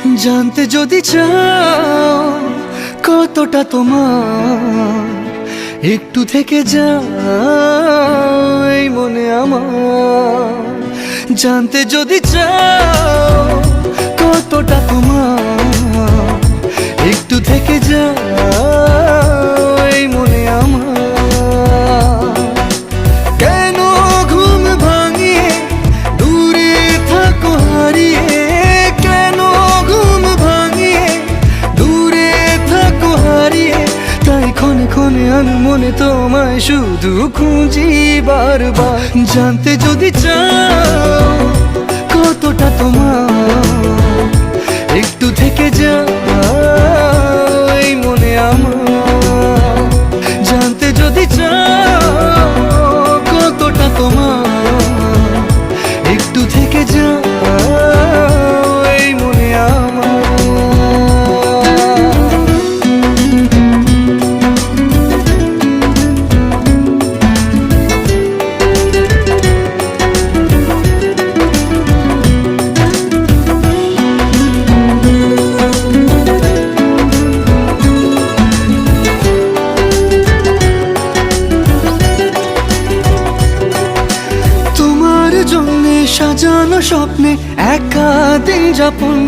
জানতে যদি চাও কতটা তোমার, একটু থেকে যাও এই মনে আমার। জানতে যদি চাও কতটা তোমার, একটু থেকে যাও এই মনে আমার। কেন ঘুম ভাঙিয়ে দূরে থাকো হারিয়ে, কেন ঘুম ভাঙিয়ে দূরে থাকো হারিয়ে, তাই ক্ষণে ক্ষণে আমি মনে তোমায় শুধু খুঁজি বারবার। জানতে যদি চাও কতটা তোমার, একটু থেকে যাও এই মনে আমার। জানতে যদি চাও কতটা তোমার, একটু থেকে যাও এই মনে আমার। সাজানো স্বপ্নে একা দিন যাপন।